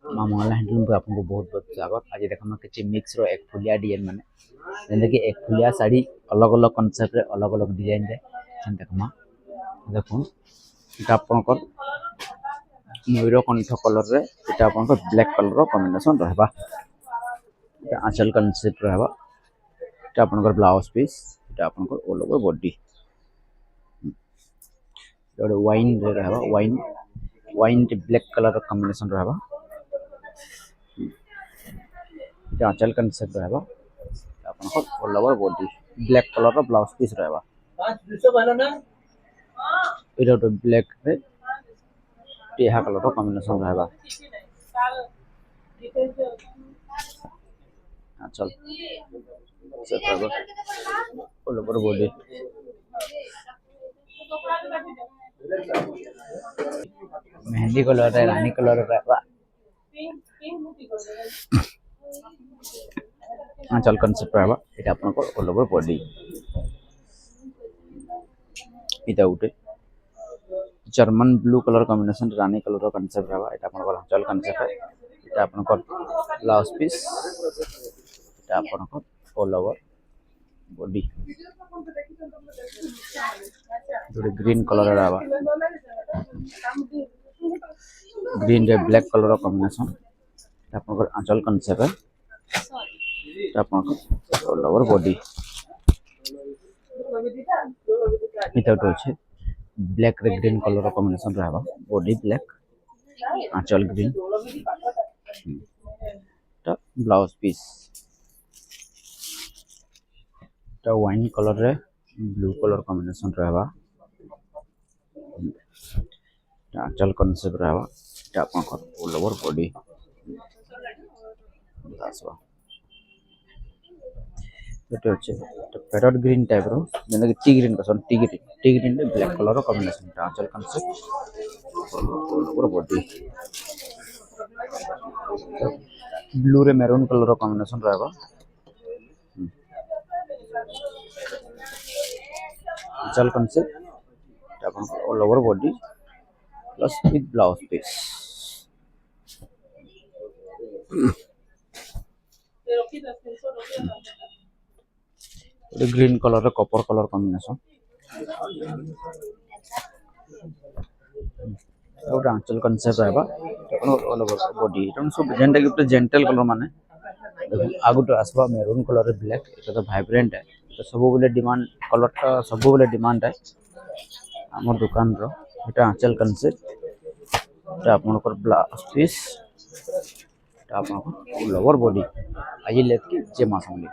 माँ मंगला हैंडलूम पे आपको बहुत बहुत स्वागत। आज देखा कि मिक्स रो एक फुलिया डिजाइन माने जेंदा कि एक फुलिया साड़ी अलग अलग कॉन्सेप्ट रे अलग अलग डिजाइन रे देखमा देखो এটা আপনার ময়ূর কণ্ঠ কলর রে এটা আপনার ব্ল্যাক কলর কম্বিনেশन रहबा। এটা আঁচল কনসেপ্ট रहबा। এটা আপনার ব্লাউজ পিস এটা আপনার অল ওভার বডি এটা ওয়াইন রে रहबा। Wine wine black colour combination रहबा। এটা আঁচল কনসেপ্ট रहबा। আপনার all over body black colour blouse piece रहबा। এটা তো ব্ল্যাক রে টিহা कलर कॉम्बिनेशन रहबा। আঁচল सेट रहबा all over body mehndi colour है रानी कलर रहबा। আঁচল কনসেপ্ট रहबा। এটা আপনার অল ওভার বডি এটা উঠে जर्मन ब्लू कलर कॉम्बिनेशन रानी कलर कॉन्सेप्ट रहबा। এটা আপনার আঁচল কনসেপ্ট है। এটা আপনার ब्लाउज पीस এটা আপনার অল ওভার बॉडी जोड़े ग्रीन कलर रहबा। ग्रीन रे ब्लैक कलर कॉम्बिनेशन এটা আপনার আঁচল কনসেপ্ট है। এটা আপনার অল ওভার বডি এটা হচ্ছে ब्लैक रे ग्रीन कलर कॉम्बिनेशन रहबा। बॉडी ब्लैक आंचल ग्रीन ता ब्लाउज पीस ता वाइन कलर रे ब्लू कलर कॉम्बिनेशन रहबा। आंचल कॉन्सेप्ट रहबा। এটা আপনার অল ওভার বডি আসবা। এটা হচ্ছে প্যারট গ্রিন টাইপ रो যেটা কি टी ग्रीन रे ब्लैक कलर कॉम्बिनेशन এটা आंचल concept all over body blue रे मैरून कलर कॉम्बिनेशन रहबा। आंचल कॉन्सेप्ट এটা আপনার all over body plus with blouse piece green colour copper colour combination गोटे आंचल कनसेप्ट रहबा। ऑल ओवर बॉडी এটা सब जेंटा कि जेंटल कलर माने देखो आगुट आसबा मेरून कलर ब्लैक এটা तो वाइब्रेंट है तो सब बोले डिमांड कलर टा सब बोले डिमांड है हमर दुकान रो। এটা आंचल कनसेप्ट এটা आपनकर ब्लाउज पीस এটা आपनकर ऑल ओवर बॉडी आई लेत की जे मासमली।